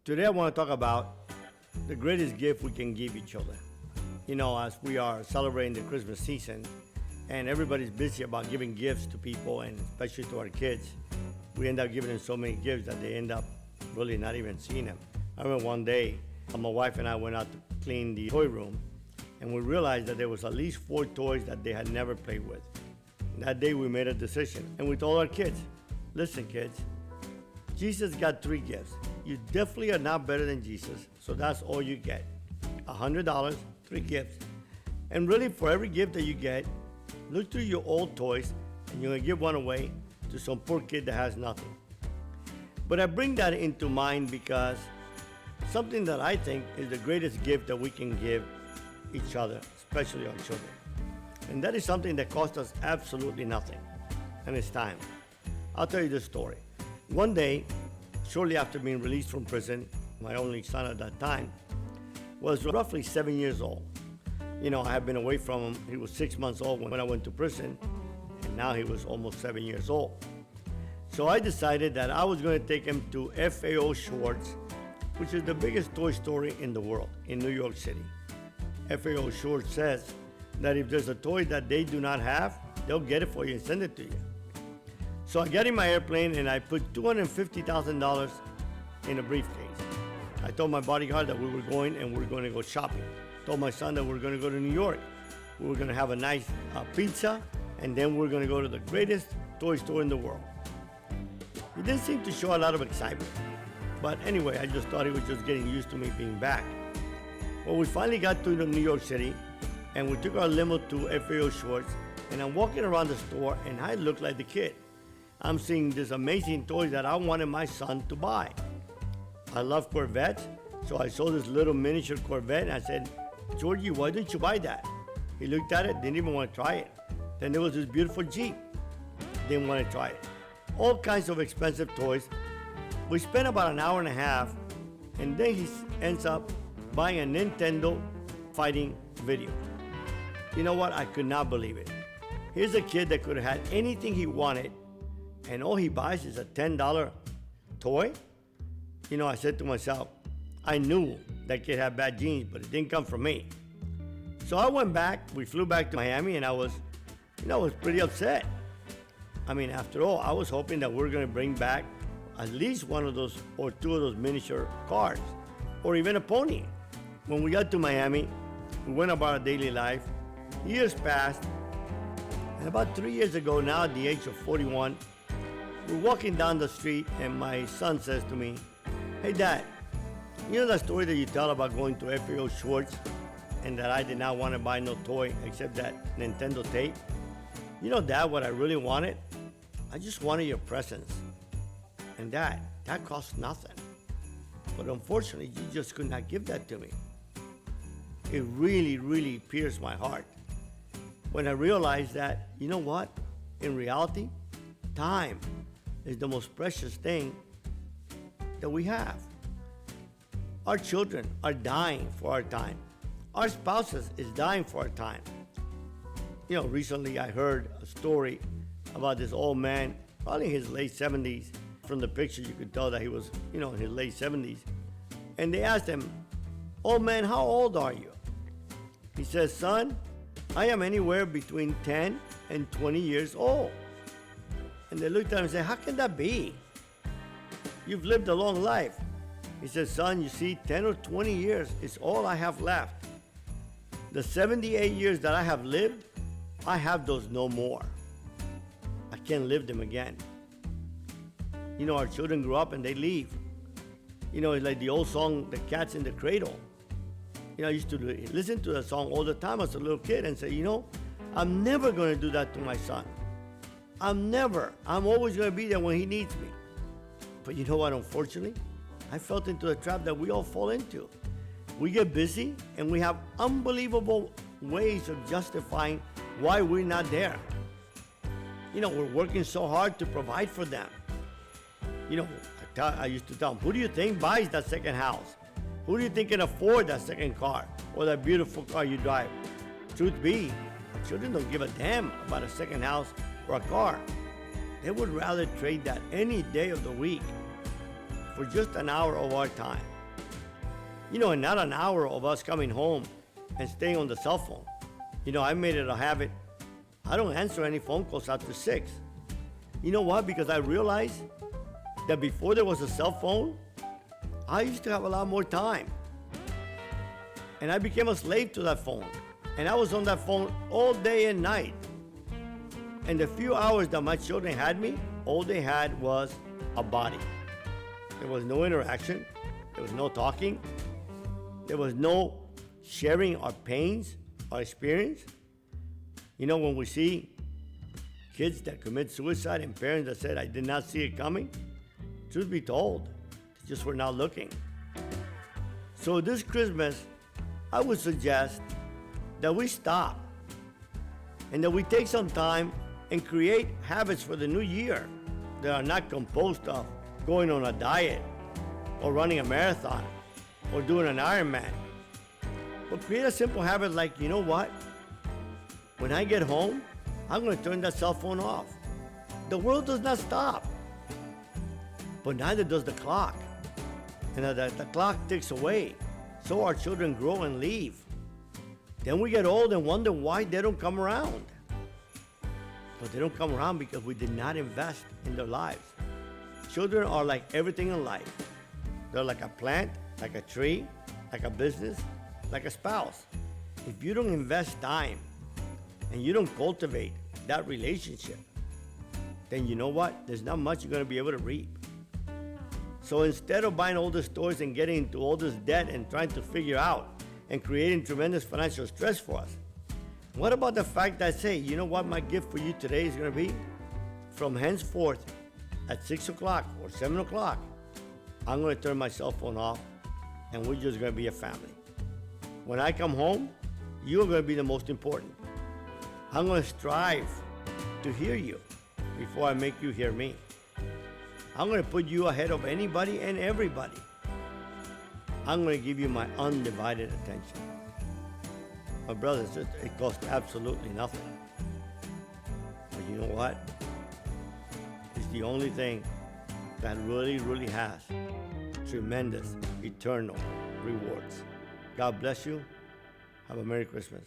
Today I want to talk about the greatest gift we can give each other. As we are celebrating the Christmas season and everybody's busy about giving gifts to people and especially to our kids, we end up giving them so many gifts that they end up really not even seeing them. I remember one day, my wife and I went out to clean the toy room and we realized that there was at least 4 toys that they had never played with. That day we made a decision and we told our kids, listen kids, Jesus got 3 gifts. You definitely are not better than Jesus, so that's all you get. $100, 3 gifts. And really for every gift that you get, look through your old toys and you're gonna give one away to some poor kid that has nothing. But I bring that into mind because something that I think is the greatest gift that we can give each other, especially our children. And that is something that costs us absolutely nothing, and it's time. I'll tell you this story. One day, shortly after being released from prison, my only son at that time was roughly 7 years old. I had been away from him. He was 6 months old when I went to prison, and now he was almost 7 years old. So I decided that I was going to take him to FAO Schwartz, which is the biggest toy store in the world, in New York City. FAO Schwartz says that if there's a toy that they do not have, they'll get it for you and send it to you. So I got in my airplane and I put $250,000 in a briefcase. I told my bodyguard that we were going and we were going to go shopping. Told my son that we were going to go to New York. We were going to have a nice pizza and then we were going to go to the greatest toy store in the world. He didn't seem to show a lot of excitement. But anyway, I just thought he was just getting used to me being back. Well, we finally got to New York City and we took our limo to FAO Schwartz and I'm walking around the store and I look like the kid. I'm seeing this amazing toy that I wanted my son to buy. I love Corvettes, so I saw this little miniature Corvette and I said, Georgie, why don't you buy that? He looked at it, didn't even want to try it. Then there was this beautiful Jeep, didn't want to try it. All kinds of expensive toys. We spent about an hour and a half and then he ends up buying a Nintendo fighting video. You know what? I could not believe it. Here's a kid that could have had anything he wanted and all he buys is a $10 toy? I said to myself, I knew that kid had bad genes, but it didn't come from me. So I went back, we flew back to Miami, and I was pretty upset. After all, I was hoping that we were going to bring back at least one of those or 2 of those miniature cars, or even a pony. When we got to Miami, we went about our daily life. Years passed, and about 3 years ago now, at the age of 41, we're walking down the street and my son says to me, hey Dad, you know that story that you tell about going to FAO Schwartz and that I did not want to buy no toy except that Nintendo tape? Dad, what I really wanted? I just wanted your presence. And Dad, that costs nothing. But unfortunately, you just could not give that to me. It really, really pierced my heart when I realized that, you know what? In reality, time is the most precious thing that we have. Our children are dying for our time. Our spouses is dying for our time. Recently I heard a story about this old man, probably in his late 70s. From the picture you could tell that he was, in his late 70s. And they asked him, old man, how old are you? He says, son, I am anywhere between 10 and 20 years old. And they looked at him and said, how can that be? You've lived a long life. He said, son, you see, 10 or 20 years is all I have left. The 78 years that I have lived, I have those no more. I can't live them again. Our children grow up and they leave. It's like the old song, The Cat's in the Cradle. I used to listen to that song all the time as a little kid and say, I'm never going to do that to my son. I'm always going to be there when he needs me. But you know what, unfortunately, I fell into the trap that we all fall into. We get busy and we have unbelievable ways of justifying why we're not there. We're working so hard to provide for them. I used to tell them, who do you think buys that second house? Who do you think can afford that second car or that beautiful car you drive? Truth be, children don't give a damn about a second house or a car. They would rather trade that any day of the week for just an hour of our time. And not an hour of us coming home and staying on the cell phone. I made it a habit. I don't answer any phone calls after 6. You know what? Because I realized that before there was a cell phone, I used to have a lot more time. And I became a slave to that phone. And I was on that phone all day and night. And the few hours that my children had me, all they had was a body. There was no interaction. There was no talking. There was no sharing our pains, our experience. When we see kids that commit suicide and parents that said, I did not see it coming, truth be told, they just were not looking. So this Christmas, I would suggest that we stop and that we take some time and create habits for the new year that are not composed of going on a diet or running a marathon or doing an Ironman. But create a simple habit like, you know what? When I get home, I'm going to turn that cell phone off. The world does not stop, but neither does the clock. And the clock ticks away, so our children grow and leave. Then we get old and wonder why they don't come around. But they don't come around because we did not invest in their lives. Children are like everything in life. They're like a plant, like a tree, like a business, like a spouse. If you don't invest time and you don't cultivate that relationship, then you know what? There's not much you're going to be able to reap. So instead of buying all these toys and getting into all this debt and trying to figure out and creating tremendous financial stress for us, what about the fact that I say, you know what my gift for you today is going to be? From henceforth, at 6 o'clock or 7 o'clock, I'm going to turn my cell phone off and we're just going to be a family. When I come home, you're going to be the most important. I'm going to strive to hear you before I make you hear me. I'm going to put you ahead of anybody and everybody. I'm going to give you my undivided attention. My brothers, it costs absolutely nothing. But you know what? It's the only thing that really, really has tremendous, eternal rewards. God bless you. Have a Merry Christmas.